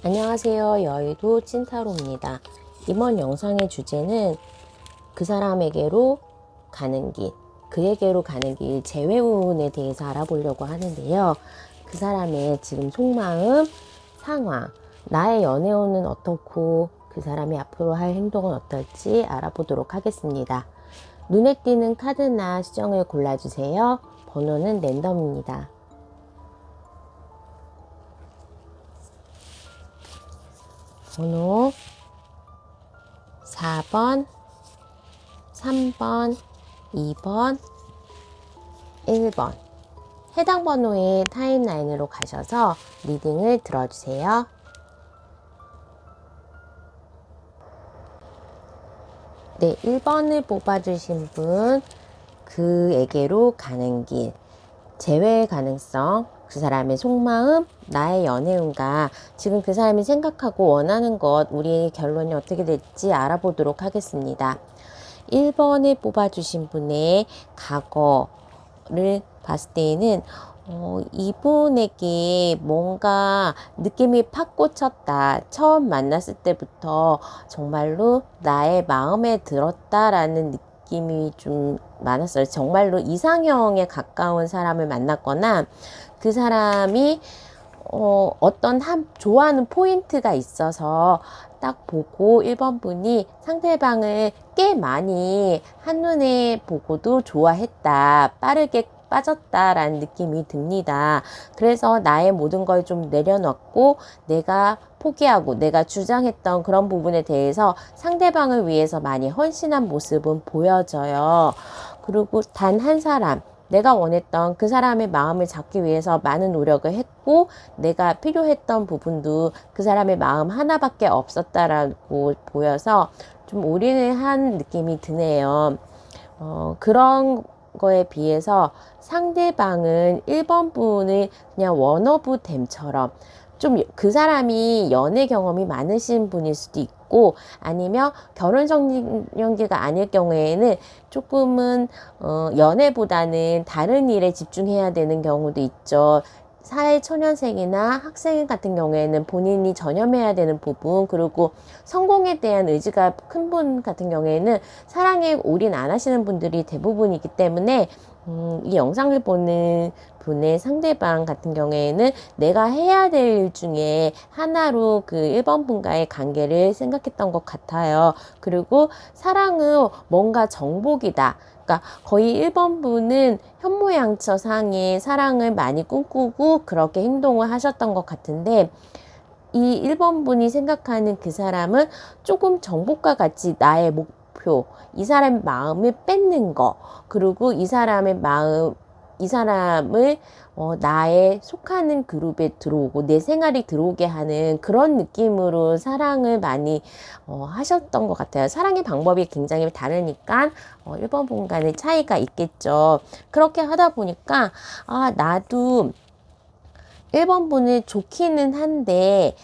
안녕하세요. 여의도 찐타로입니다. 이번 영상의 주제는 그 사람에게로 가는 길, 그에게로 가는 길, 재회운에 대해서 알아보려고 하는데요. 그 사람의 지금 속마음, 상황, 나의 연애운은 어떻고 그 사람이 앞으로 할 행동은 어떨지 알아보도록 하겠습니다. 눈에 띄는 카드나 수정을 골라주세요. 번호는 랜덤입니다. 번호 4번, 3번, 2번, 1번. 해당 번호의 타임라인으로 가셔서 리딩을 들어주세요. 네, 1번을 뽑아주신 분, 그에게로 가는 길, 재회 가능성, 그 사람의 속마음, 나의 연애운과 지금 그 사람이 생각하고 원하는 것, 우리의 결론이 어떻게 될지 알아보도록 하겠습니다. 1번을 뽑아주신 분의 과거를 봤을 때에는 이분에게 뭔가 느낌이 팍 꽂혔다. 처음 만났을 때부터 정말로 나의 마음에 들었다라는 느낌이 좀 많았어요. 정말로 이상형에 가까운 사람을 만났거나 그 사람이 어떤 좋아하는 포인트가 있어서 딱 보고 1번 분이 상대방을 꽤 많이 한눈에 보고도 좋아했다. 빠르게 빠졌다라는 느낌이 듭니다. 그래서 나의 모든 걸 좀 내려놓고 내가 포기하고 내가 주장했던 그런 부분에 대해서 상대방을 위해서 많이 헌신한 모습은 보여져요. 그리고 단 한 사람, 내가 원했던 그 사람의 마음을 잡기 위해서 많은 노력을 했고 내가 필요했던 부분도 그 사람의 마음 하나밖에 없었다라고 보여서 좀 올인을 한 느낌이 드네요. 그런 거에 비해서 상대방은 1번 분을 그냥 원어브댐처럼 좀 그 사람이 연애 경험이 많으신 분일 수도 있고 아니면 결혼 정년기가 아닐 경우에는 조금은 연애보다는 다른 일에 집중해야 되는 경우도 있죠. 사회초년생이나 학생 같은 경우에는 본인이 전념해야 되는 부분, 그리고 성공에 대한 의지가 큰 분 같은 경우에는 사랑에 올인 안 하시는 분들이 대부분이기 때문에 이 영상을 보는 분의 상대방 같은 경우에는 내가 해야 될 일 중에 하나로 그 1번 분과의 관계를 생각했던 것 같아요. 그리고 사랑은 뭔가 정복이다. 그러니까 거의 1번 분은 현모양처상의 사랑을 많이 꿈꾸고 그렇게 행동을 하셨던 것 같은데 이 1번 분이 생각하는 그 사람은 조금 정복과 같이 나의 목표, 이 사람의 마음을 뺏는 거, 그리고 이 사람의 마음, 이 사람을 나의 속하는 그룹에 들어오고 내 생활이 들어오게 하는 그런 느낌으로 사랑을 많이 하셨던 것 같아요. 사랑의 방법이 굉장히 다르니까 1번 분 간의 차이가 있겠죠. 그렇게 하다 보니까 나도 1번 분을 좋기는 한데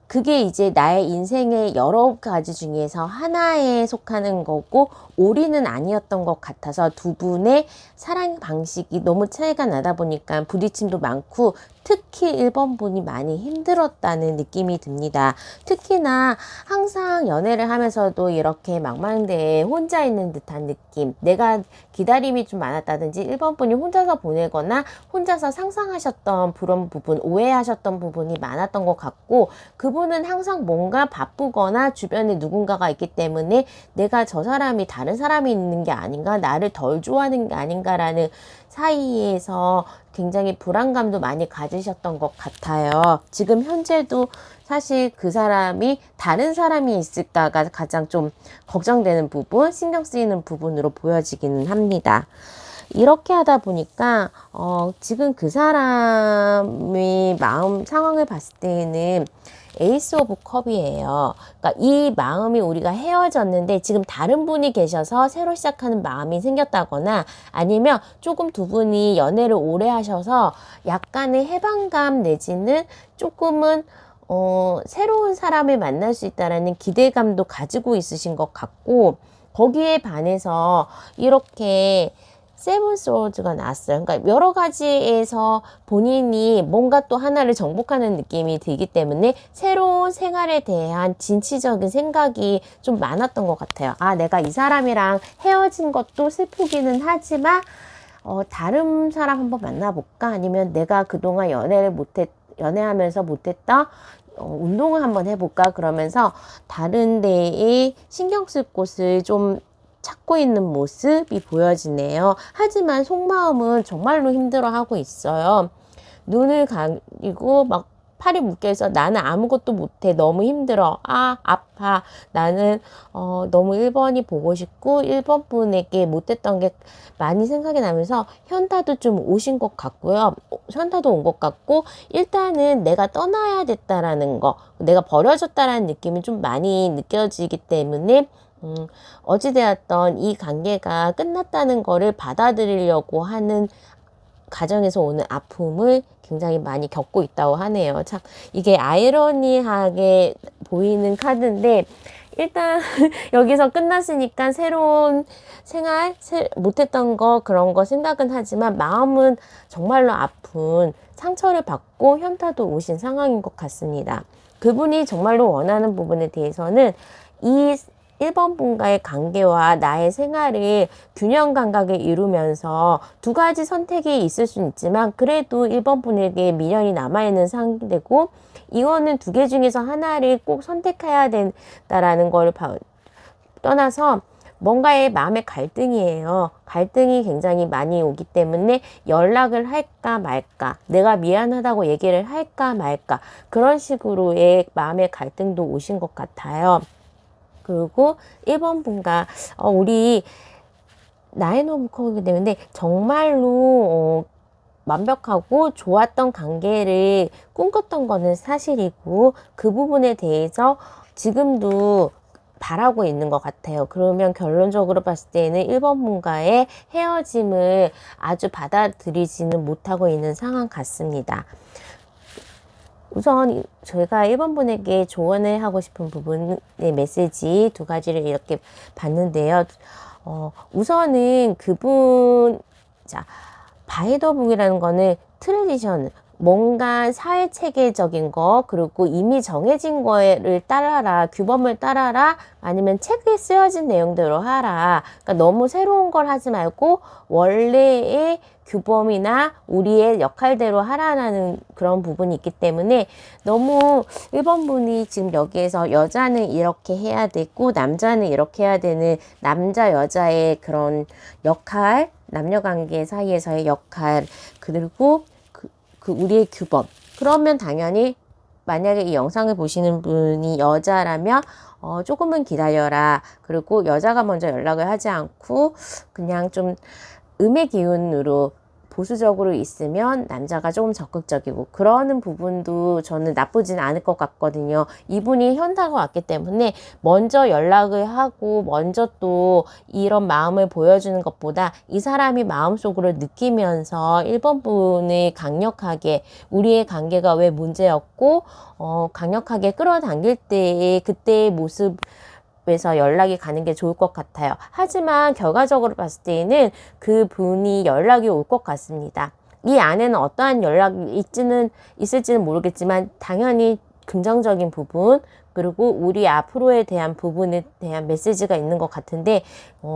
그게 이제 나의 인생의 여러 가지 중에서 하나에 속하는 거고 올인은 아니었던 것 같아서 두 분의 사랑 방식이 너무 차이가 나다 보니까 부딪힘도 많고 특히 1번 분이 많이 힘들었다는 느낌이 듭니다. 특히나 항상 연애를 하면서도 이렇게 망망대해 혼자 있는 듯한 느낌, 내가 기다림이 좀 많았다든지 1번 분이 혼자서 보내거나 혼자서 상상하셨던 그런 부분, 오해하셨던 부분이 많았던 것 같고 그분은 항상 뭔가 바쁘거나 주변에 누군가가 있기 때문에 내가 저 사람이 다른 사람이 있는 게 아닌가, 나를 덜 좋아하는 게 아닌가라는 사이에서 굉장히 불안감도 많이 가지셨던 것 같아요. 지금 현재도 사실 그 사람이 다른 사람이 있을까가 가장 좀 걱정되는 부분, 신경 쓰이는 부분으로 보여지기는 합니다. 이렇게 하다 보니까 지금 그 사람의 마음 상황을 봤을 때는 에이스 오브 컵이에요. 그러니까 이 마음이 우리가 헤어졌는데 지금 다른 분이 계셔서 새로 시작하는 마음이 생겼다거나 아니면 조금 두 분이 연애를 오래 하셔서 약간의 해방감 내지는 조금은 새로운 사람을 만날 수 있다라는 기대감도 가지고 있으신 것 같고 거기에 반해서 이렇게 세븐 소드가 나왔어요. 그러니까 여러 가지에서 본인이 뭔가 또 하나를 정복하는 느낌이 들기 때문에 새로운 생활에 대한 진취적인 생각이 좀 많았던 것 같아요. 아, 내가 이 사람이랑 헤어진 것도 슬프기는 하지만 다른 사람 한번 만나볼까? 아니면 내가 그동안 연애하면서 못했다? 운동을 한번 해볼까? 그러면서 다른 데에 신경 쓸 곳을 좀 찾고 있는 모습이 보여지네요. 하지만 속마음은 정말로 힘들어하고 있어요. 눈을 가리고 막 팔이 묶여서 나는 아무것도 못해. 너무 힘들어. 아, 아파. 나는 너무 1번이 보고 싶고 1번 분에게 못했던 게 많이 생각이 나면서 현타도 좀 오신 것 같고요. 현타도 온 것 같고 일단은 내가 떠나야 됐다라는 거, 내가 버려졌다라는 느낌이 좀 많이 느껴지기 때문에 어찌되었던 이 관계가 끝났다는 거를 받아들이려고 하는 가정에서 오는 아픔을 굉장히 많이 겪고 있다고 하네요. 참 이게 아이러니하게 보이는 카드인데 일단 여기서 끝났으니까 새로운 생활, 못했던 거 그런 거 생각은 하지만 마음은 정말로 아픈 상처를 받고 현타도 오신 상황인 것 같습니다. 그분이 정말로 원하는 부분에 대해서는 이 1번 분과의 관계와 나의 생활을 균형 감각에 이루면서 두 가지 선택이 있을 수는 있지만 그래도 1번 분에게 미련이 남아있는 상대고 이거는 두 개 중에서 하나를 꼭 선택해야 된다라는 걸 떠나서 뭔가의 마음의 갈등이에요. 갈등이 굉장히 많이 오기 때문에 연락을 할까 말까, 내가 미안하다고 얘기를 할까 말까 그런 식으로의 마음의 갈등도 오신 것 같아요. 그리고 1번 분과 우리 나인 오브 컵이기 때문에 정말로 완벽하고 좋았던 관계를 꿈꿨던 거는 사실이고 그 부분에 대해서 지금도 바라고 있는 것 같아요. 그러면 결론적으로 봤을 때는 1번 분과의 헤어짐을 아주 받아들이지는 못하고 있는 상황 같습니다. 우선 저희가 1번 분에게 조언을 하고 싶은 부분의 메시지 두 가지를 이렇게 봤는데요. 우선은 바이더북이라는 거는 트레디션, 뭔가 사회 체계적인 거, 그리고 이미 정해진 거를 따라라, 규범을 따라라, 아니면 책에 쓰여진 내용대로 하라. 그러니까 너무 새로운 걸 하지 말고 원래의 규범이나 우리의 역할대로 하라는 그런 부분이 있기 때문에 너무 1번 분이 지금 여기에서 여자는 이렇게 해야 되고 남자는 이렇게 해야 되는 남자 여자의 그런 역할, 남녀관계 사이에서의 역할, 그리고 우리의 규범. 그러면 당연히 만약에 이 영상을 보시는 분이 여자라면 조금은 기다려라. 그리고 여자가 먼저 연락을 하지 않고 그냥 좀 음의 기운으로 보수적으로 있으면 남자가 조금 적극적이고 그러는 부분도 저는 나쁘진 않을 것 같거든요. 이분이 현타가 왔기 때문에 먼저 연락을 하고 먼저 또 이런 마음을 보여주는 것보다 이 사람이 마음속으로 느끼면서 1번 분을 강력하게 우리의 관계가 왜 문제였고 강력하게 끌어당길 때의 그때의 모습 에서 연락이 가는 게 좋을 것 같아요. 하지만 결과적으로 봤을 때에는 그 분이 연락이 올 것 같습니다. 이 안에는 어떠한 연락이 있을지는 모르겠지만 당연히 긍정적인 부분 그리고 우리 앞으로에 대한 부분에 대한 메시지가 있는 것 같은데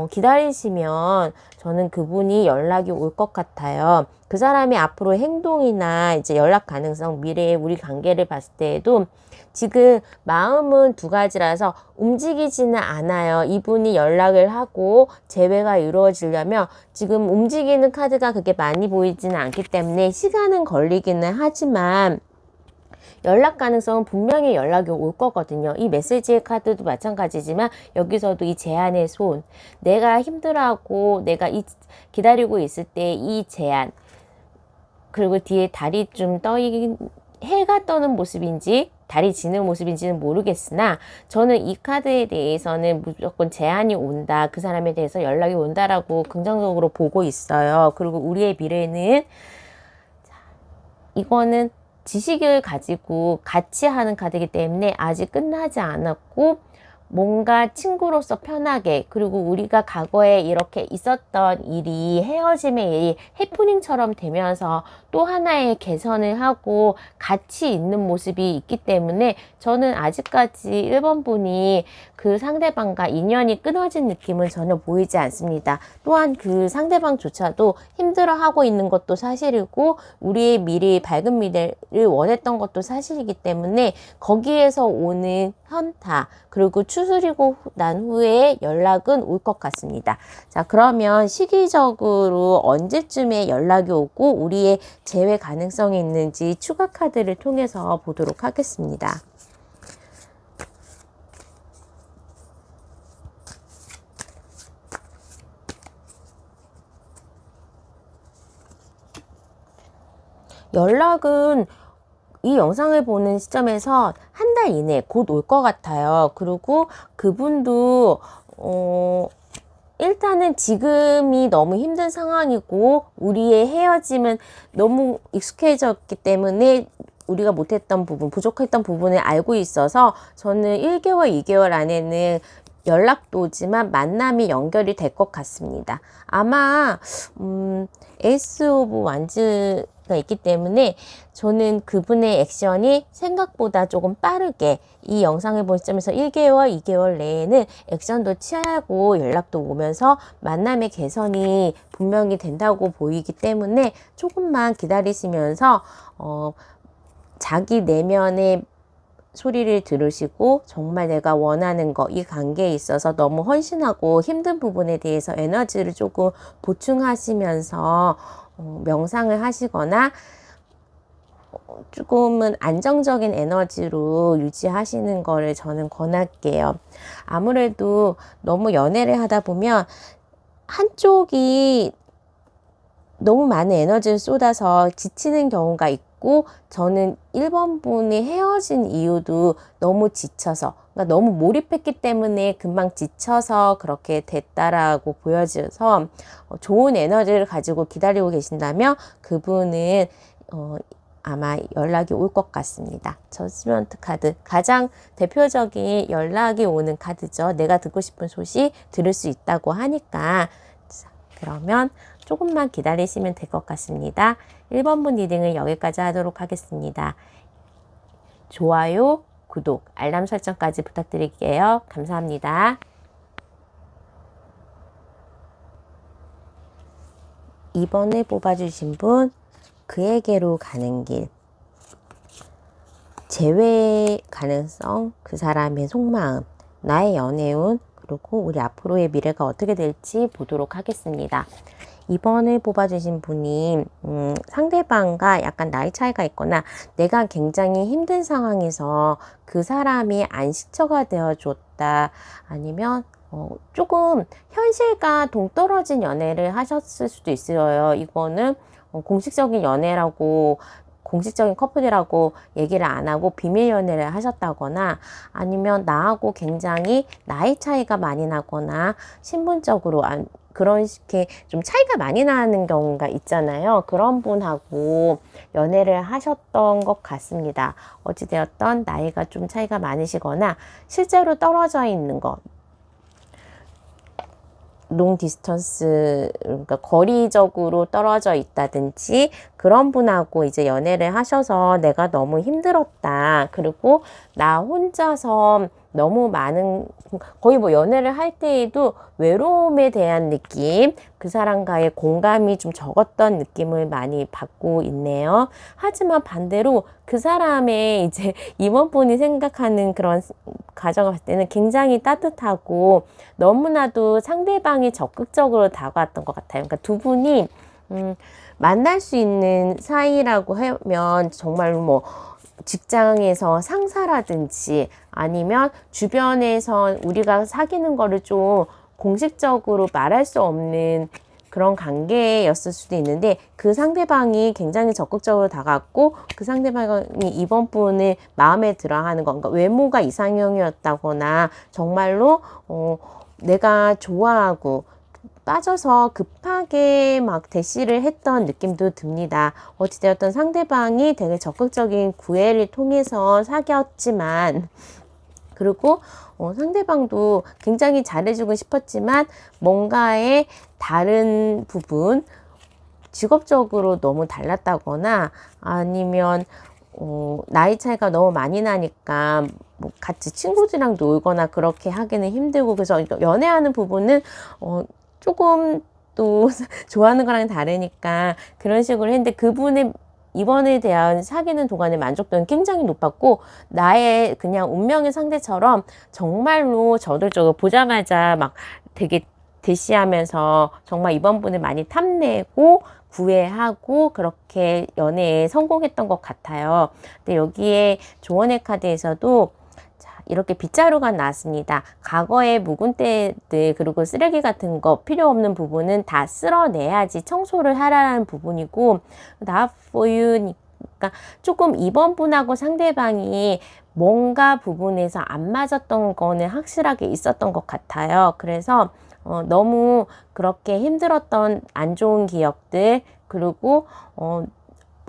기다리시면 저는 그분이 연락이 올 것 같아요. 그 사람이 앞으로 행동이나 이제 연락 가능성, 미래의 우리 관계를 봤을 때에도 지금 마음은 두 가지라서 움직이지는 않아요. 이분이 연락을 하고 재회가 이루어지려면 지금 움직이는 카드가 그렇게 많이 보이지는 않기 때문에 시간은 걸리기는 하지만 연락 가능성은 분명히 연락이 올 거거든요. 이 메시지의 카드도 마찬가지지만 여기서도 이 제안의 손, 내가 힘들어하고 내가 기다리고 있을 때 이 제안, 그리고 뒤에 달이 좀 해가 떠는 모습인지 달이 지는 모습인지는 모르겠으나 저는 이 카드에 대해서는 무조건 제안이 온다. 그 사람에 대해서 연락이 온다라고 긍정적으로 보고 있어요. 그리고 우리의 미래는 이거는 지식을 가지고 같이 하는 카드이기 때문에 아직 끝나지 않았고 뭔가 친구로서 편하게, 그리고 우리가 과거에 이렇게 있었던 일이 헤어짐의 일이 해프닝처럼 되면서 또 하나의 개선을 하고 같이 있는 모습이 있기 때문에 저는 아직까지 1번 분이 그 상대방과 인연이 끊어진 느낌은 전혀 보이지 않습니다. 또한 그 상대방조차도 힘들어하고 있는 것도 사실이고 우리의 미래, 밝은 미래를 원했던 것도 사실이기 때문에 거기에서 오는 현타, 그리고 추스리고 난 후에 연락은 올 것 같습니다. 자, 그러면 시기적으로 언제쯤에 연락이 오고 우리의 재회 가능성이 있는지 추가 카드를 통해서 보도록 하겠습니다. 연락은 이 영상을 보는 시점에서 한 달 이내 곧 올 것 같아요. 그리고 그분도 일단은 지금이 너무 힘든 상황이고 우리의 헤어짐은 너무 익숙해졌기 때문에 우리가 못했던 부분, 부족했던 부분을 알고 있어서 저는 1개월, 2개월 안에는 연락도 오지만 만남이 연결이 될 것 같습니다. 아마 에이스 오브 완즈가 있기 때문에 저는 그분의 액션이 생각보다 조금 빠르게 이 영상을 본 시점에서 1개월, 2개월 내에는 액션도 취하고 연락도 오면서 만남의 개선이 분명히 된다고 보이기 때문에 조금만 기다리시면서 자기 내면의 소리를 들으시고 정말 내가 원하는 거, 이 관계에 있어서 너무 헌신하고 힘든 부분에 대해서 에너지를 조금 보충하시면서 명상을 하시거나 조금은 안정적인 에너지로 유지하시는 거를 저는 권할게요. 아무래도 너무 연애를 하다 보면 한쪽이 너무 많은 에너지를 쏟아서 지치는 경우가 있고, 저는 1번 분이 헤어진 이유도 너무 지쳐서, 그러니까 너무 몰입했기 때문에 금방 지쳐서 그렇게 됐다라고 보여져서 좋은 에너지를 가지고 기다리고 계신다면 그분은 아마 연락이 올 것 같습니다. 저지먼트 카드, 가장 대표적인 연락이 오는 카드죠. 내가 듣고 싶은 소식 들을 수 있다고 하니까. 자, 그러면 조금만 기다리시면 될 것 같습니다. 1번 분 리딩을 여기까지 하도록 하겠습니다. 좋아요, 구독, 알람 설정까지 부탁드릴게요. 감사합니다. 2번을 뽑아주신 분, 그에게로 가는 길, 재회 가능성, 그 사람의 속마음, 나의 연애운, 그리고 우리 앞으로의 미래가 어떻게 될지 보도록 하겠습니다. 2번을 뽑아주신 분이 상대방과 약간 나이 차이가 있거나 내가 굉장히 힘든 상황에서 그 사람이 안식처가 되어줬다, 아니면 조금 현실과 동떨어진 연애를 하셨을 수도 있어요. 이거는 공식적인 연애라고, 공식적인 커플이라고 얘기를 안 하고 비밀 연애를 하셨다거나, 아니면 나하고 굉장히 나이 차이가 많이 나거나 신분적으로 그런 식의 좀 차이가 많이 나는 경우가 있잖아요. 그런 분하고 연애를 하셨던 것 같습니다. 어찌되었던 나이가 좀 차이가 많으시거나 실제로 떨어져 있는 것, 롱 디스턴스, 그러니까 거리적으로 떨어져 있다든지 그런 분하고 이제 연애를 하셔서 내가 너무 힘들었다, 그리고 나 혼자서 너무 많은, 거의 뭐 연애를 할 때에도 외로움에 대한 느낌, 그 사람과의 공감이 좀 적었던 느낌을 많이 받고 있네요. 하지만 반대로 그 사람의 이제 임원분이 생각하는 그런 가정을 봤을 때는 굉장히 따뜻하고 너무나도 상대방이 적극적으로 다가왔던 것 같아요. 그러니까 두 분이 만날 수 있는 사이라고 하면 정말 뭐 직장에서 상사라든지 아니면 주변에서 우리가 사귀는 거를 좀 공식적으로 말할 수 없는 그런 관계였을 수도 있는데, 그 상대방이 굉장히 적극적으로 다가왔고 그 상대방이 이번 분을 마음에 들어 하는 건, 그러니까 외모가 이상형이었다거나 정말로 내가 좋아하고 빠져서 급하게 막 대시를 했던 느낌도 듭니다. 어찌되었던 상대방이 되게 적극적인 구애를 통해서 사귀었지만 그리고 상대방도 굉장히 잘해주고 싶었지만 뭔가의 다른 부분, 직업적으로 너무 달랐다거나 아니면 나이 차이가 너무 많이 나니까 뭐 같이 친구들이랑 놀거나 그렇게 하기는 힘들고, 그래서 연애하는 부분은 조금 또 좋아하는 거랑 다르니까 그런 식으로 했는데, 그분의 이번에 대한 사귀는 동안의 만족도는 굉장히 높았고, 나의 그냥 운명의 상대처럼 정말로 저돌적으로 보자마자 막 되게 대시하면서 정말 이번 분을 많이 탐내고 구애하고 그렇게 연애에 성공했던 것 같아요. 근데 여기에 조언의 카드에서도 이렇게 빗자루가 나왔습니다. 과거의 묵은 때들 그리고 쓰레기 같은 거 필요 없는 부분은 다 쓸어내야지 청소를 하라는 부분이고, Not for you니까 조금 이번 분하고 상대방이 뭔가 부분에서 안 맞았던 거는 확실하게 있었던 것 같아요. 그래서 너무 그렇게 힘들었던 안 좋은 기억들, 그리고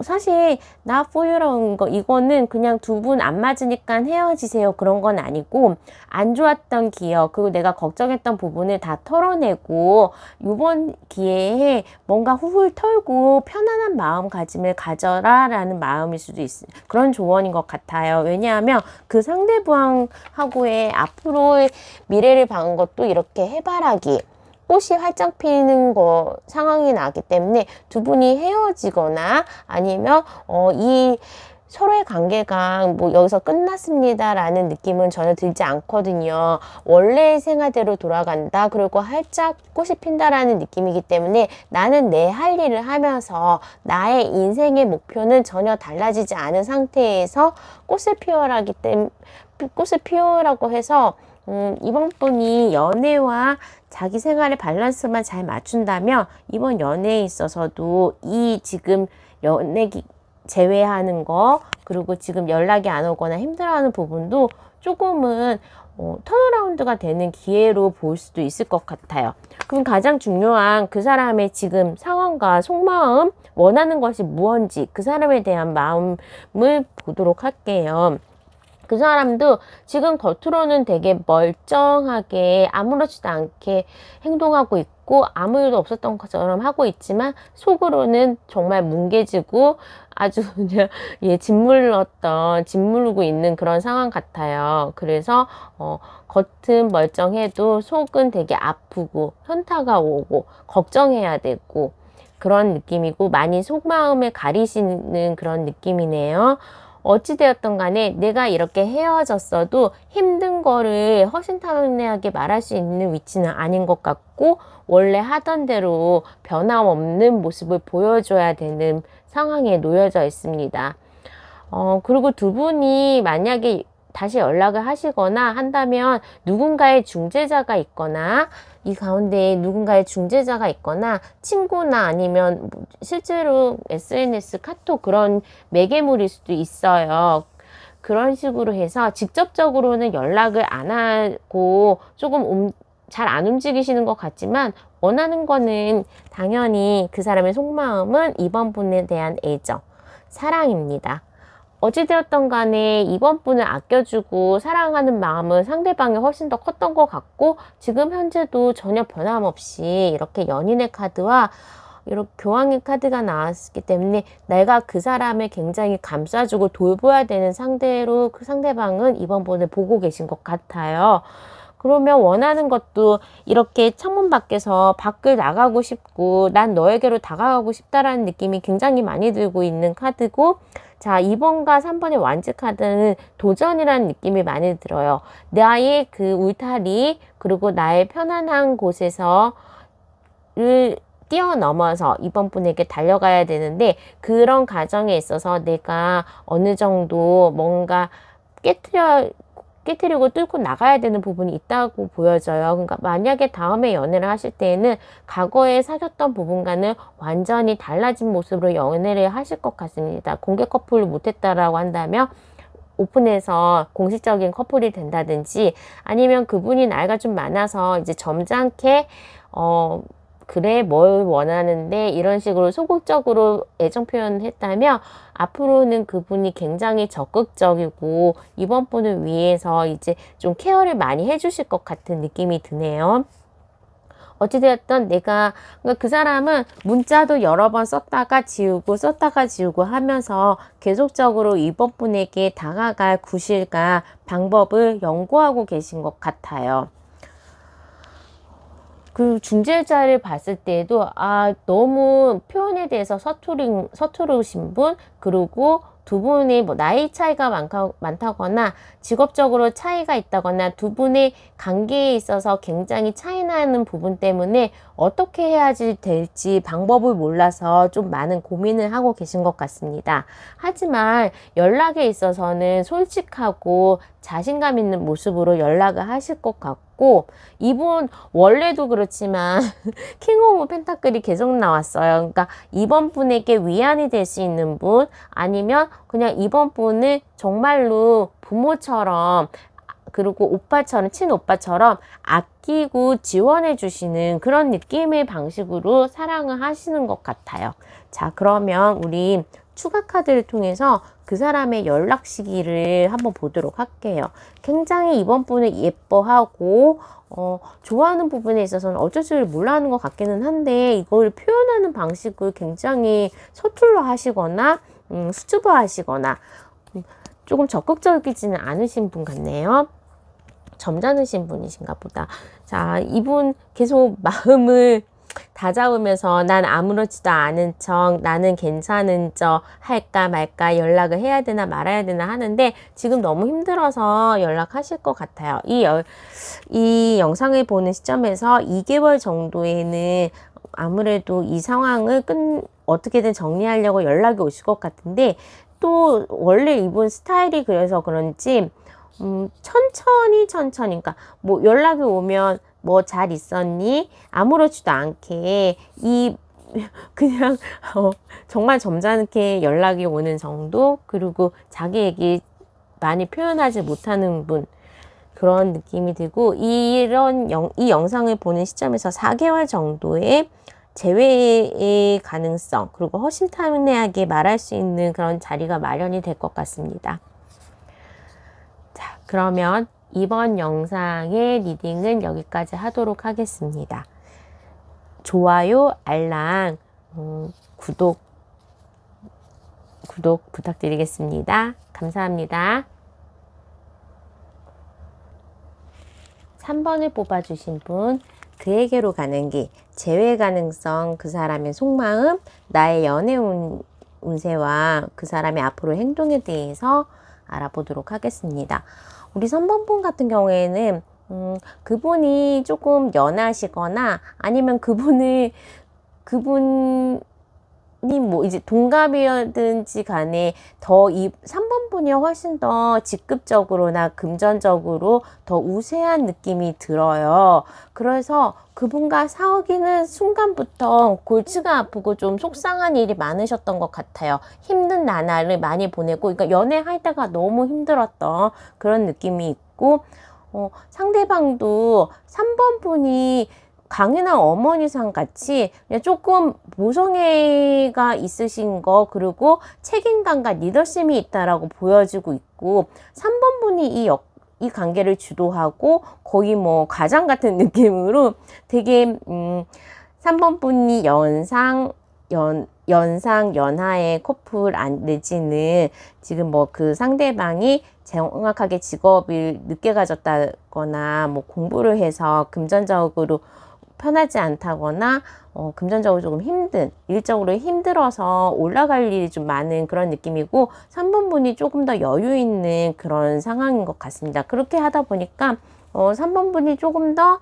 사실 Not for you라는 거, 이거는 그냥 두 분 안 맞으니까 헤어지세요 그런 건 아니고, 안 좋았던 기억 그리고 내가 걱정했던 부분을 다 털어내고 이번 기회에 뭔가 훌훌 털고 편안한 마음가짐을 가져라 라는 마음일 수도 있어요. 그런 조언인 것 같아요. 왜냐하면 그 상대방하고의 앞으로의 미래를 봐는 것도 이렇게 해바라기, 꽃이 활짝 피는 거 상황이 나기 때문에 두 분이 헤어지거나 아니면 이 서로의 관계가 뭐 여기서 끝났습니다 라는 느낌은 전혀 들지 않거든요. 원래의 생활대로 돌아간다, 그리고 활짝 꽃이 핀다라는 느낌이기 때문에 나는 내 할 일을 하면서 나의 인생의 목표는 전혀 달라지지 않은 상태에서 꽃을 피워라기 때문에, 꽃을 피우라고 해서 이번 분이 연애와 자기 생활의 밸런스만 잘 맞춘다면 이번 연애에 있어서도 이 지금 연애기 제외하는 거, 그리고 지금 연락이 안 오거나 힘들어하는 부분도 조금은 턴어라운드가 되는 기회로 볼 수도 있을 것 같아요. 그럼 가장 중요한 그 사람의 지금 상황과 속마음, 원하는 것이 무언지 그 사람에 대한 마음을 보도록 할게요. 그 사람도 지금 겉으로는 되게 멀쩡하게 아무렇지도 않게 행동하고 있고 아무 일도 없었던 것처럼 하고 있지만 속으로는 정말 뭉개지고 아주 그냥 짓물르고 있는 그런 상황 같아요. 그래서 겉은 멀쩡해도 속은 되게 아프고 현타가 오고 걱정해야 되고 그런 느낌이고, 많이 속마음을 가리시는 그런 느낌이네요. 어찌되었던 간에 내가 이렇게 헤어졌어도 힘든 거를 허심탄회하게 말할 수 있는 위치는 아닌 것 같고, 원래 하던 대로 변함없는 모습을 보여줘야 되는 상황에 놓여져 있습니다. 그리고 두 분이 만약에 다시 연락을 하시거나 한다면 누군가의 중재자가 있거나, 이 가운데 누군가의 중재자가 있거나 친구나 아니면 실제로 SNS, 카톡 그런 매개물일 수도 있어요. 그런 식으로 해서 직접적으로는 연락을 안 하고 조금 잘 안 움직이시는 것 같지만, 원하는 거는 당연히 그 사람의 속마음은 이번 분에 대한 애정, 사랑입니다. 어찌되었던 간에 이번 분을 아껴주고 사랑하는 마음은 상대방이 훨씬 더 컸던 것 같고, 지금 현재도 전혀 변함없이 이렇게 연인의 카드와 이렇게 교황의 카드가 나왔기 때문에 내가 그 사람을 굉장히 감싸주고 돌봐야 되는 상대로 그 상대방은 이번 분을 보고 계신 것 같아요. 그러면 원하는 것도 이렇게 창문 밖에서 밖을 나가고 싶고 난 너에게로 다가가고 싶다라는 느낌이 굉장히 많이 들고 있는 카드고, 자, 2번과 3번의 완즈 카드는 도전이라는 느낌이 많이 들어요. 나의 그 울타리 그리고 나의 편안한 곳에서를 뛰어넘어서 이번 분에게 달려가야 되는데, 그런 과정에 있어서 내가 어느 정도 뭔가 깨트리고 뚫고 나가야 되는 부분이 있다고 보여져요. 그러니까 만약에 다음에 연애를 하실 때에는 과거에 사귀었던 부분과는 완전히 달라진 모습으로 연애를 하실 것 같습니다. 공개 커플을 못했다라고 한다면 오픈해서 공식적인 커플이 된다든지, 아니면 그분이 나이가 좀 많아서 이제 점잖게 그래, 뭘 원하는데 이런 식으로 소극적으로 애정 표현했다면 앞으로는 그분이 굉장히 적극적이고 이번 분을 위해서 이제 좀 케어를 많이 해주실 것 같은 느낌이 드네요. 어찌되었던 그러니까 그 사람은 문자도 여러 번 썼다가 지우고 하면서 계속적으로 이번 분에게 다가갈 구실과 방법을 연구하고 계신 것 같아요. 그 중재자를 봤을 때도 너무 표현에 대해서 서투르신 분, 그리고 두 분이 뭐 나이 차이가 많다거나 직업적으로 차이가 있다거나 두 분의 관계에 있어서 굉장히 차이 나는 부분 때문에 어떻게 해야지 될지 방법을 몰라서 좀 많은 고민을 하고 계신 것 같습니다. 하지만 연락에 있어서는 솔직하고 자신감 있는 모습으로 연락을 하실 것 같고, 이분 원래도 그렇지만 킹 오브 펜타클이 계속 나왔어요. 그러니까 이번 분에게 위안이 될 수 있는 분, 아니면 그냥 이번 분을 정말로 부모처럼, 그리고 오빠처럼, 친오빠처럼 아끼고 지원해 주시는 그런 느낌의 방식으로 사랑을 하시는 것 같아요. 자, 그러면 우리 추가 카드를 통해서 그 사람의 연락 시기를 한번 보도록 할게요. 굉장히 이번 분을 예뻐하고 좋아하는 부분에 있어서는 어쩔 줄 몰라하는 것 같기는 한데, 이걸 표현하는 방식을 굉장히 서툴러 하시거나 수줍어 하시거나 조금 적극적이지는 않으신 분 같네요. 점잖으신 분이신가 보다. 자, 이분 계속 마음을 다잡으면서 난 아무렇지도 않은 척, 나는 괜찮은 척 할까 말까, 연락을 해야 되나 말아야 되나 하는데 지금 너무 힘들어서 연락하실 것 같아요. 이 영상을 보는 시점에서 2개월 정도에는 아무래도 이 상황을 어떻게든 정리하려고 연락이 오실 것 같은데, 또 원래 이분 스타일이 그래서 그런지 천천히 그러니까 뭐 연락이 오면 뭐 잘 있었니? 아무렇지도 않게 그냥 정말 점잖게 연락이 오는 정도, 그리고 자기 얘기 많이 표현하지 못하는 분, 그런 느낌이 들고, 이 영상을 보는 시점에서 4개월 정도의 재회의 가능성, 그리고 허심탄회하게 말할 수 있는 그런 자리가 마련이 될 것 같습니다. 자, 그러면 이번 영상의 리딩은 여기까지 하도록 하겠습니다. 좋아요, 알람, 구독 부탁드리겠습니다. 감사합니다. 3번을 뽑아주신 분, 그에게로 가는 길, 재회 가능성, 그 사람의 속마음, 나의 연애 운세와 그 사람의 앞으로 행동에 대해서 알아보도록 하겠습니다. 우리 3번 분 같은 경우에는 그분이 조금 연하시거나, 아니면 그분이 뭐 이제 동갑이든지 간에 더 이 3번 분이 훨씬 더 직급적으로나 금전적으로 더 우세한 느낌이 들어요. 그래서 그분과 사귀는 순간부터 골치가 아프고 좀 속상한 일이 많으셨던 것 같아요. 힘든 나날을 많이 보내고, 그러니까 연애할 때가 너무 힘들었던 그런 느낌이 있고, 상대방도 3번 분이 강인한 어머니상 같이 그냥 조금 모성애가 있으신 거, 그리고 책임감과 리더십이 있다라고 보여지고 있고, 3번 분이 이 관계를 주도하고 거의 뭐 가장 같은 느낌으로 되게 3번 분이 연하의 커플 내지는 지금 뭐 그 상대방이 정확하게 직업을 늦게 가졌다거나, 뭐 공부를 해서 금전적으로 편하지 않다거나, 금전적으로 조금 일적으로 힘들어서 올라갈 일이 좀 많은 그런 느낌이고, 3번 분이 조금 더 여유 있는 그런 상황인 것 같습니다. 그렇게 하다 보니까 3번 분이 조금 더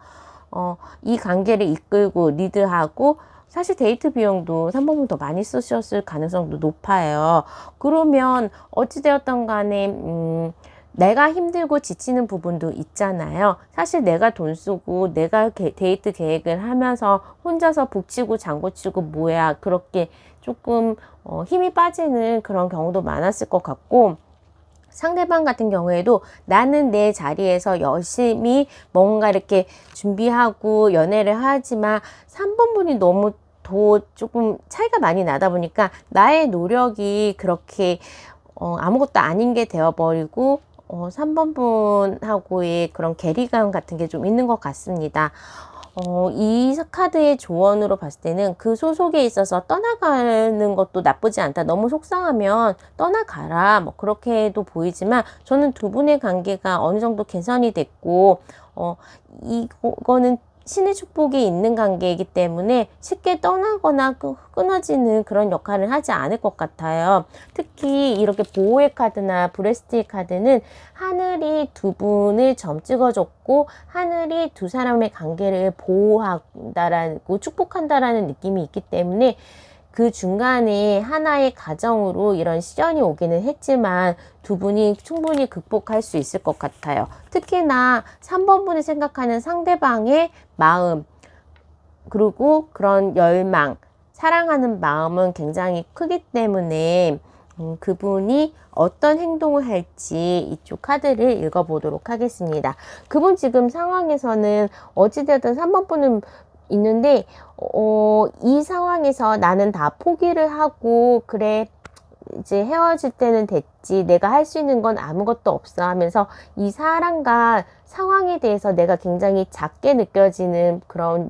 이 관계를 이끌고 리드하고, 사실 데이트 비용도 3번 분 더 많이 쓰셨을 가능성도 높아요. 그러면 어찌되었던 간에 내가 힘들고 지치는 부분도 있잖아요. 사실 내가 돈 쓰고 내가 데이트 계획을 하면서 혼자서 북치고 장구치고 뭐야, 그렇게 조금 힘이 빠지는 그런 경우도 많았을 것 같고, 상대방 같은 경우에도 나는 내 자리에서 열심히 뭔가 이렇게 준비하고 연애를 하지만 3번 분이 너무 더 조금 차이가 많이 나다 보니까 나의 노력이 그렇게 아무것도 아닌 게 되어버리고 3번 분하고의 그런 괴리감 같은 게 좀 있는 것 같습니다. 이 카드의 조언으로 봤을 때는 그 소속에 있어서 떠나가는 것도 나쁘지 않다. 너무 속상하면 떠나가라. 뭐 그렇게도 보이지만 저는 두 분의 관계가 어느 정도 개선이 됐고 이거는 신의 축복이 있는 관계이기 때문에 쉽게 떠나거나 끊어지는 그런 역할을 하지 않을 것 같아요. 특히 이렇게 보호의 카드나 브레스트의 카드는 하늘이 두 분을 점 찍어줬고 하늘이 두 사람의 관계를 보호한다라고 축복한다라는 느낌이 있기 때문에 그 중간에 하나의 가정으로 이런 시련이 오기는 했지만 두 분이 충분히 극복할 수 있을 것 같아요. 특히나 3번 분이 생각하는 상대방의 마음, 그리고 그런 열망, 사랑하는 마음은 굉장히 크기 때문에 그분이 어떤 행동을 할지 이쪽 카드를 읽어보도록 하겠습니다. 그분 지금 상황에서는 어찌되든 3번 분은 있는데 이 상황에서 나는 다 포기를 하고 그래 이제 헤어질 때는 됐지 내가 할 수 있는 건 아무것도 없어 하면서 이 사람과 상황에 대해서 내가 굉장히 작게 느껴지는 그런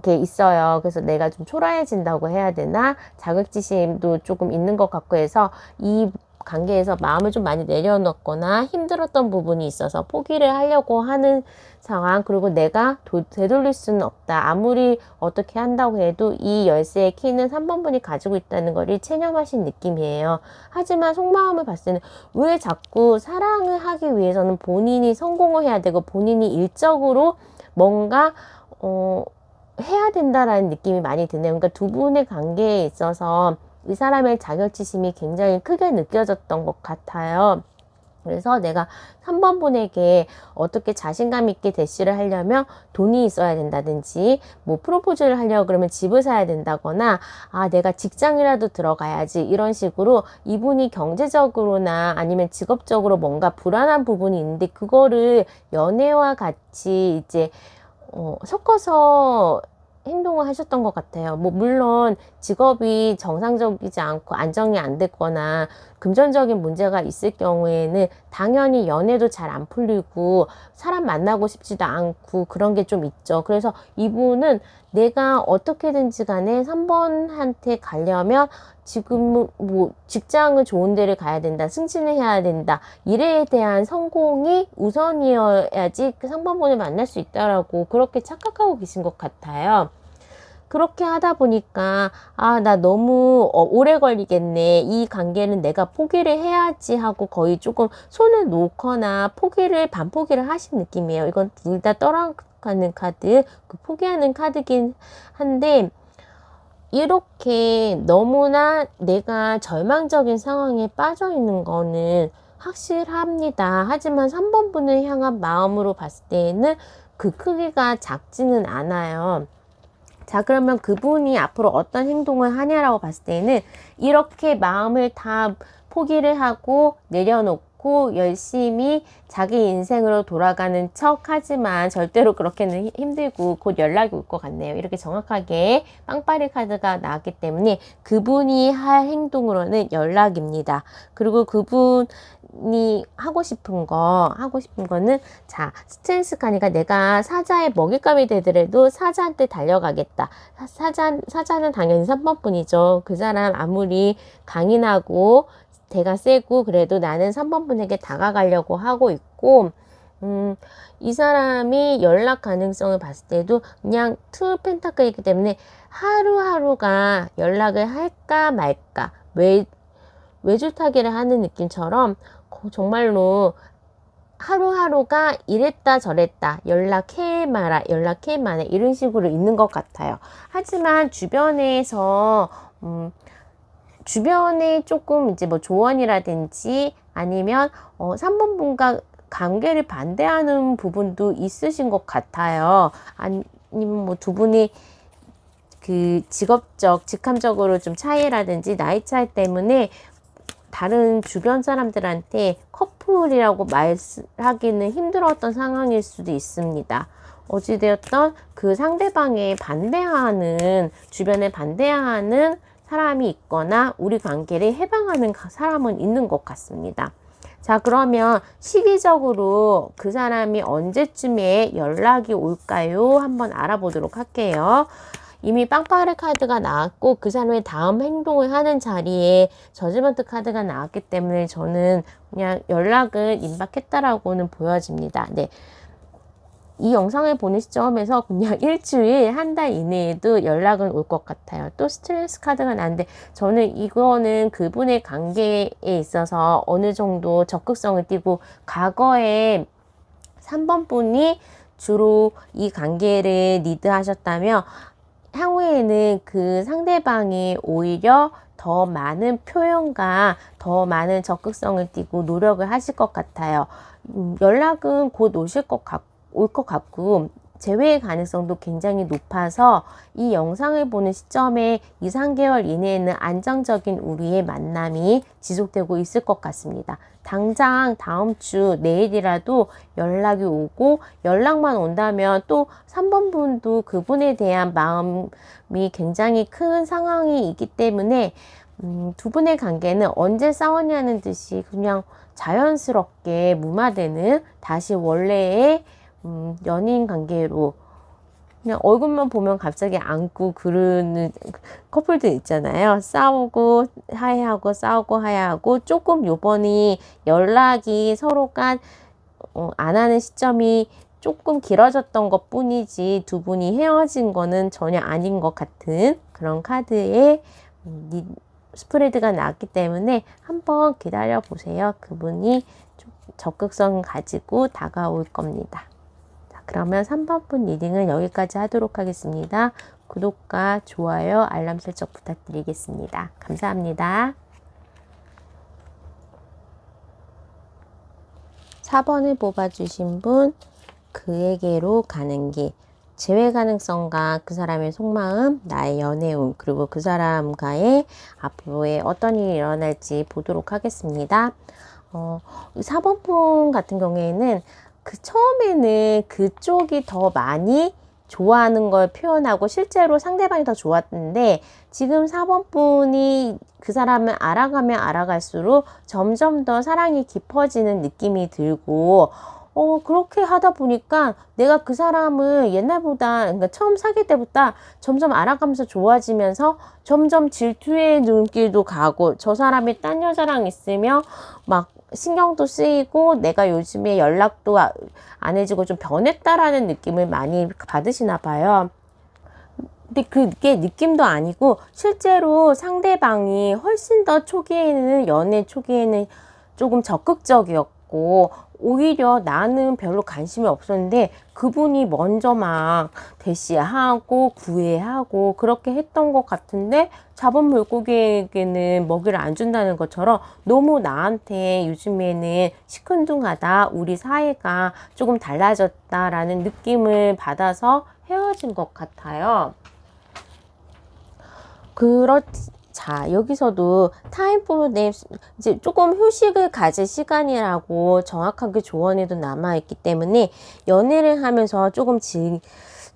게 있어요. 그래서 내가 좀 초라해진다고 해야 되나 자격지심도 조금 있는 것 같고 해서 이 관계에서 마음을 좀 많이 내려놓거나 힘들었던 부분이 있어서 포기를 하려고 하는 상황, 그리고 내가 되돌릴 수는 없다. 아무리 어떻게 한다고 해도 이 열쇠의 키는 3번 분이 가지고 있다는 것을 체념하신 느낌이에요. 하지만 속마음을 봤을 때는 왜 자꾸 사랑을 하기 위해서는 본인이 성공을 해야 되고 본인이 일적으로 뭔가 해야 된다라는 느낌이 많이 드네요. 그러니까 두 분의 관계에 있어서 이 사람의 자격지심이 굉장히 크게 느껴졌던 것 같아요. 그래서 내가 3번 분에게 어떻게 자신감 있게 대시를 하려면 돈이 있어야 된다든지 뭐 프로포즈를 하려고 그러면 집을 사야 된다거나 내가 직장이라도 들어가야지 이런 식으로 이분이 경제적으로나 아니면 직업적으로 뭔가 불안한 부분이 있는데 그거를 연애와 같이 이제 섞어서 행동을 하셨던 것 같아요. 뭐 물론 직업이 정상적이지 않고 안정이 안 됐거나 금전적인 문제가 있을 경우에는 당연히 연애도 잘 안 풀리고 사람 만나고 싶지도 않고 그런 게 좀 있죠. 그래서 이분은 내가 어떻게든지 간에 3번한테 가려면 지금 뭐 직장을 좋은 데를 가야 된다, 승진을 해야 된다, 일에 대한 성공이 우선이어야지 그 3번분을 만날 수 있다라고 그렇게 착각하고 계신 것 같아요. 그렇게 하다 보니까 나 너무 오래 걸리겠네, 이 관계는 내가 포기를 해야지 하고 거의 조금 손을 놓거나 반포기를 하신 느낌이에요. 이건 둘 다 떠나가는 카드, 포기하는 카드긴 한데 이렇게 너무나 내가 절망적인 상황에 빠져 있는 거는 확실합니다. 하지만 3번 분을 향한 마음으로 봤을 때에는 그 크기가 작지는 않아요. 자, 그러면 그분이 앞으로 어떤 행동을 하냐라고 봤을 때는 이렇게 마음을 다 포기를 하고 내려놓고 열심히 자기 인생으로 돌아가는 척 하지만 절대로 그렇게는 힘들고 곧 연락이 올 것 같네요. 이렇게 정확하게 빵빠리 카드가 나왔기 때문에 그분이 할 행동으로는 연락입니다. 그리고 그분이 하고 싶은 거는 자, 스트레스 가니까 내가 사자의 먹잇감이 되더라도 사자한테 달려가겠다. 사자는 당연히 3번 분이죠. 그 사람 아무리 강인하고 대가 세고 그래도 나는 3번 분에게 다가가려고 하고 있고 이 사람이 연락 가능성을 봤을 때도 그냥 투 펜타클이기 때문에 하루하루가 연락을 할까 말까 외줄타기를 하는 느낌처럼 정말로 하루하루가 이랬다 저랬다 연락해 마라 이런 식으로 있는 것 같아요. 하지만 주변에 조금 이제 뭐 조언이라든지 아니면 3번 분과 관계를 반대하는 부분도 있으신 것 같아요. 아니면 뭐 두 분이 그 직감적으로 좀 차이라든지 나이 차이 때문에 다른 주변 사람들한테 커플이라고 말하기는 힘들었던 상황일 수도 있습니다. 어찌되었던 그 상대방에 반대하는, 주변에 반대하는 사람이 있거나 우리 관계를 해방하는 사람은 있는 것 같습니다. 자, 그러면 시기적으로 그 사람이 언제쯤에 연락이 올까요? 한번 알아보도록 할게요. 이미 빵빠레 카드가 나왔고 그 사람의 다음 행동을 하는 자리에 저지먼트 카드가 나왔기 때문에 저는 그냥 연락은 임박했다라고는 보여집니다. 네. 이 영상을 보는 시점에서 그냥 일주일, 한 달 이내에도 연락은 올 것 같아요. 또 스트레스 카드가 나는데 저는 이거는 그분의 관계에 있어서 어느 정도 적극성을 띠고 과거에 3번 분이 주로 이 관계를 리드하셨다면 향후에는 그 상대방이 오히려 더 많은 표현과 더 많은 적극성을 띠고 노력을 하실 것 같아요. 연락은 곧 올 것 같고 재회의 가능성도 굉장히 높아서 이 영상을 보는 시점에 2, 3개월 이내에는 안정적인 우리의 만남이 지속되고 있을 것 같습니다. 당장 다음 주 내일이라도 연락이 오고 연락만 온다면 또 3번 분도 그분에 대한 마음이 굉장히 큰 상황이 있기 때문에 두 분의 관계는 언제 싸웠냐는 듯이 그냥 자연스럽게 무마되는 다시 원래의 연인 관계로 그냥 얼굴만 보면 갑자기 안고 그러는 커플들 있잖아요. 싸우고 하야하고 싸우고 하야하고 조금 요번이 연락이 서로가 안 하는 시점이 조금 길어졌던 것 뿐이지 두 분이 헤어진 거는 전혀 아닌 것 같은 그런 카드의 스프레드가 나왔기 때문에 한번 기다려 보세요. 그분이 좀 적극성 가지고 다가올 겁니다. 그러면 3번 분 리딩은 여기까지 하도록 하겠습니다. 구독과 좋아요, 알람 설정 부탁드리겠습니다. 감사합니다. 4번을 뽑아주신 분, 그에게로 가는 길, 재회 가능성과 그 사람의 속마음, 나의 연애운, 그리고 그 사람과의 앞으로의 어떤 일이 일어날지 보도록 하겠습니다. 4번 분 같은 경우에는 처음에는 그쪽이 더 많이 좋아하는 걸 표현하고 실제로 상대방이 더 좋았는데 지금 4번 분이 그 사람을 알아가면 알아갈수록 점점 더 사랑이 깊어지는 느낌이 들고 그렇게 하다 보니까 내가 그 사람을 옛날보다, 그러니까 처음 사귈 때보다 점점 알아가면서 좋아지면서 점점 질투의 눈길도 가고 저 사람이 딴 여자랑 있으면 막 신경도 쓰이고 내가 요즘에 연락도 안 해주고 좀 변했다라는 느낌을 많이 받으시나 봐요. 근데 그게 느낌도 아니고 실제로 상대방이 훨씬 더 초기에는, 연애 초기에는 조금 적극적이었고 오히려 나는 별로 관심이 없었는데 그분이 먼저 막 대시하고 구애하고 그렇게 했던 것 같은데 잡은 물고기에게는 먹이를 안 준다는 것처럼 너무 나한테 요즘에는 시큰둥하다, 우리 사이가 조금 달라졌다라는 느낌을 받아서 헤어진 것 같아요. 자, 여기서도 타임 포 네임, 이제 조금 휴식을 가질 시간이라고 정확하게 조언에도 남아있기 때문에 연애를 하면서 조금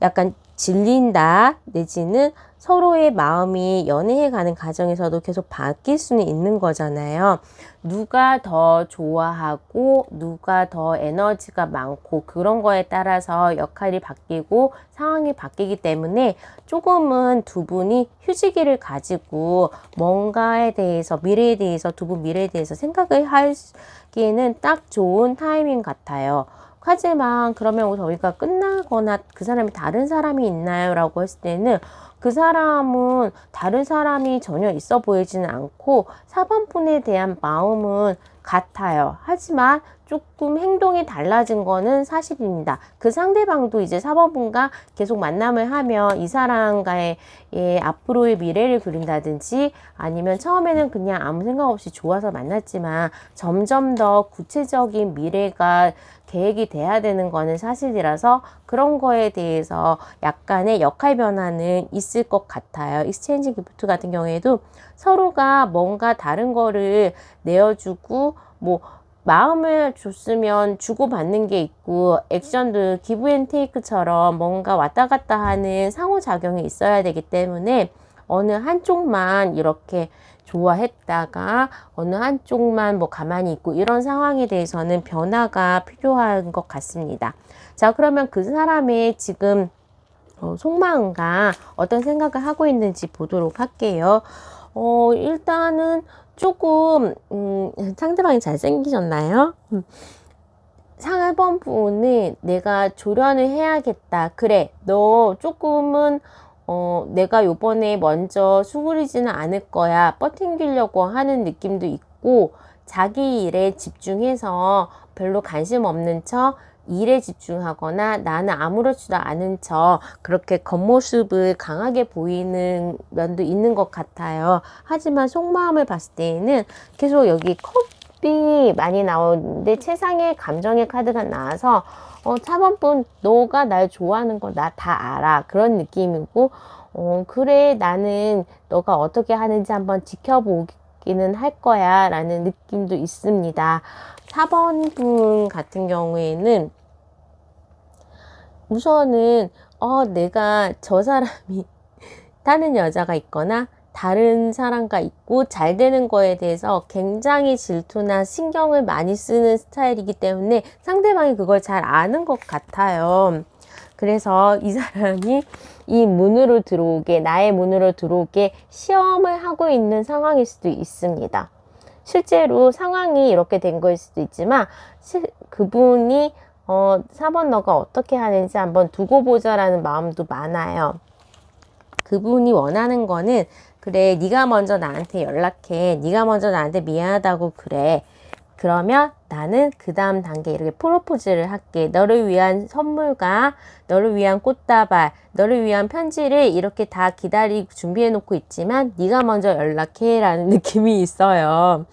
약간 질린다 내지는 서로의 마음이 연애해 가는 과정에서도 계속 바뀔 수는 있는 거잖아요. 누가 더 좋아하고 누가 더 에너지가 많고 그런 거에 따라서 역할이 바뀌고 상황이 바뀌기 때문에 조금은 두 분이 휴지기를 가지고 뭔가에 대해서, 미래에 대해서, 두 분 미래에 대해서 생각을 하기에는 딱 좋은 타이밍 같아요. 하지만 그러면 저희가 끝나거나 그 사람이 다른 사람이 있나요? 라고 했을 때는 그 사람은 다른 사람이 전혀 있어 보이지는 않고 4번 분에 대한 마음은 같아요. 하지만 조금 행동이 달라진 거는 사실입니다. 그 상대방도 이제 4번분과 계속 만남을 하면 이 사람과의 앞으로의 미래를 그린다든지 아니면 처음에는 그냥 아무 생각 없이 좋아서 만났지만 점점 더 구체적인 미래가 계획이 돼야 되는 거는 사실이라서 그런 거에 대해서 약간의 역할 변화는 있을 것 같아요. 익스체인지 기프트 같은 경우에도 서로가 뭔가 다른 거를 내어주고 뭐 마음을 줬으면 주고받는 게 있고 액션도 기브 앤 테이크처럼 뭔가 왔다 갔다 하는 상호작용이 있어야 되기 때문에 어느 한쪽만 이렇게 좋아했다가 어느 한쪽만 뭐 가만히 있고 이런 상황에 대해서는 변화가 필요한 것 같습니다. 자, 그러면 그 사람의 지금 속마음과 어떤 생각을 하고 있는지 보도록 할게요. 일단은 조금 상대방이 잘생기셨나요? 4번 분은 내가 조련을 해야겠다. 그래, 너 조금은 내가 요번에 먼저 수그리지는 않을 거야. 뻗팅기려고 하는 느낌도 있고 자기 일에 집중해서 별로 관심 없는 척 일에 집중하거나 나는 아무렇지도 않은 척 그렇게 겉모습을 강하게 보이는 면도 있는 것 같아요. 하지만 속마음을 봤을 때에는 계속 여기 컵이 많이 나오는데 최상의 감정의 카드가 나와서 4번분 너가 날 좋아하는 거 나 다 알아. 그런 느낌이고 그래 나는 너가 어떻게 하는지 한번 지켜보기는 할 거야 라는 느낌도 있습니다. 4번 분 같은 경우에는 우선은 내가 저 사람이 다른 여자가 있거나 다른 사람과 있고 잘 되는 거에 대해서 굉장히 질투나 신경을 많이 쓰는 스타일이기 때문에 상대방이 그걸 잘 아는 것 같아요. 그래서 이 사람이 이 문으로 들어오게, 나의 문으로 들어오게 시험을 하고 있는 상황일 수도 있습니다. 실제로 상황이 이렇게 된 거일 수도 있지만 그분이 4번 너가 어떻게 하는지 한번 두고 보자라는 마음도 많아요. 그분이 원하는 거는 그래 네가 먼저 나한테 연락해. 네가 먼저 나한테 미안하다고 그래. 그러면 나는 그 다음 단계 이렇게 프로포즈를 할게. 너를 위한 선물과 너를 위한 꽃다발, 너를 위한 편지를 이렇게 다 기다리고 준비해 놓고 있지만 네가 먼저 연락해 라는 느낌이 있어요.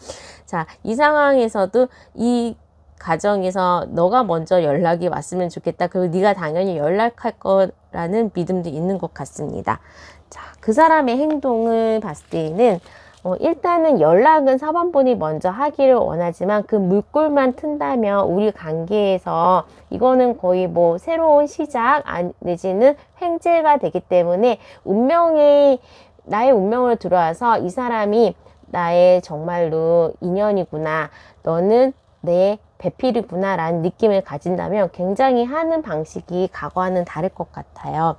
자, 이 상황에서도 이 가정에서 너가 먼저 연락이 왔으면 좋겠다. 그리고 네가 당연히 연락할 거라는 믿음도 있는 것 같습니다. 자, 그 사람의 행동을 봤을 때는 일단은 연락은 4번분이 먼저 하기를 원하지만 그 물꼬만 튼다면 우리 관계에서 이거는 거의 뭐 새로운 시작 내지는 횡재가 되기 때문에 나의 운명으로 들어와서 이 사람이 나의 정말로 인연이구나. 너는 내 배필이구나 라는 느낌을 가진다면 굉장히 하는 방식이 과거와는 다를 것 같아요.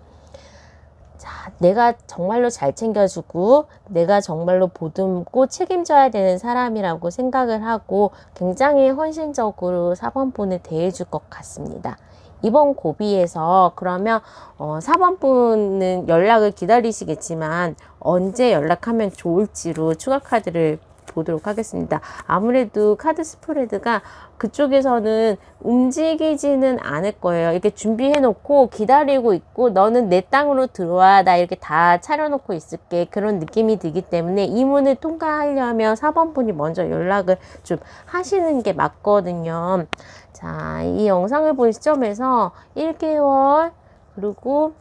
자, 내가 정말로 잘 챙겨주고 내가 정말로 보듬고 책임져야 되는 사람이라고 생각을 하고 굉장히 헌신적으로 4번분을 대해줄 것 같습니다. 이번 고비에서 그러면 4번분은 연락을 기다리시겠지만 언제 연락하면 좋을지로 추가 카드를 보도록 하겠습니다. 아무래도 카드 스프레드가 그쪽에서는 움직이지는 않을 거예요. 이렇게 준비해 놓고 기다리고 있고 너는 내 땅으로 들어와 나 이렇게 다 차려놓고 있을게 그런 느낌이 들기 때문에 이 문을 통과하려면 4번분이 먼저 연락을 좀 하시는 게 맞거든요. 자, 이 영상을 본 시점에서 1개월 그리고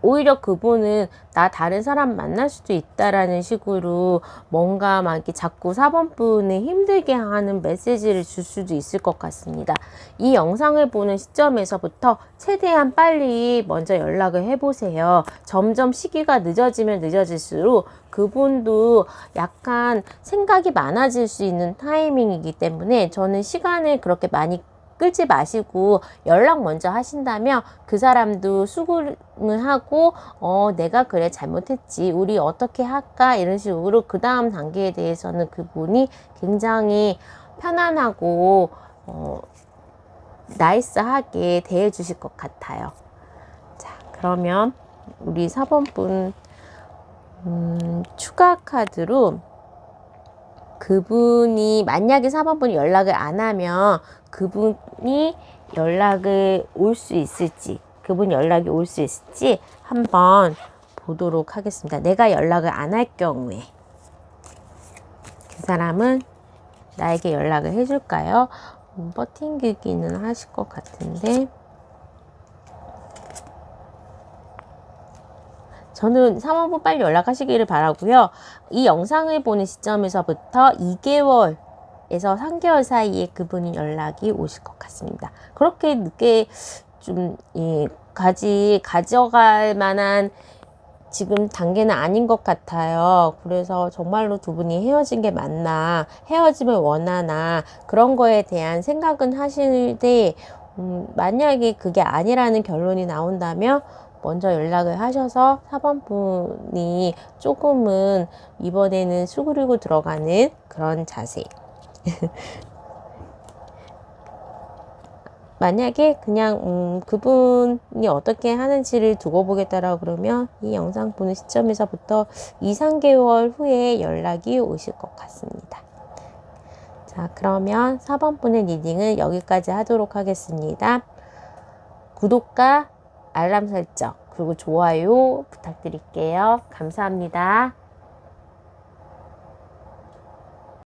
오히려 그분은 나 다른 사람 만날 수도 있다라는 식으로 뭔가 막 이렇게 자꾸 4번분을 힘들게 하는 메시지를 줄 수도 있을 것 같습니다. 이 영상을 보는 시점에서부터 최대한 빨리 먼저 연락을 해보세요. 점점 시기가 늦어지면 늦어질수록 그분도 약간 생각이 많아질 수 있는 타이밍이기 때문에 저는 시간을 그렇게 많이 끌지 마시고 연락 먼저 하신다면 그 사람도 수긍을 하고 내가 그래 잘못했지 우리 어떻게 할까 이런 식으로 그 다음 단계에 대해서는 그분이 굉장히 편안하고 나이스하게 대해 주실 것 같아요. 자, 그러면 우리 4번분 추가 카드로 그분이 만약에 4번분이 연락을 안 하면 그분이 연락을 올 수 있을지, 그분 연락이 올 수 있을지 한번 보도록 하겠습니다. 내가 연락을 안 할 경우에 그 사람은 나에게 연락을 해줄까요? 버팅기기는 하실 것 같은데 저는 3번분 빨리 연락하시기를 바라고요. 이 영상을 보는 시점에서부터 2개월에서 3개월 사이에 그분이 연락이 오실 것 같습니다. 그렇게 늦게 좀 가져갈 만한 지금 단계는 아닌 것 같아요. 그래서 정말로 두 분이 헤어진 게 맞나, 헤어짐을 원하나 그런 거에 대한 생각은 하시되 만약에 그게 아니라는 결론이 나온다면 먼저 연락을 하셔서 4번 분이 조금은 이번에는 수그리고 들어가는 그런 자세. 만약에 그냥 그분이 어떻게 하는지를 두고 보겠다라고 그러면 이 영상 보는 시점에서부터 2, 3개월 후에 연락이 오실 것 같습니다. 자, 그러면 4번 분의 리딩은 여기까지 하도록 하겠습니다. 구독과 알람 설정 그리고 좋아요 부탁드릴게요. 감사합니다.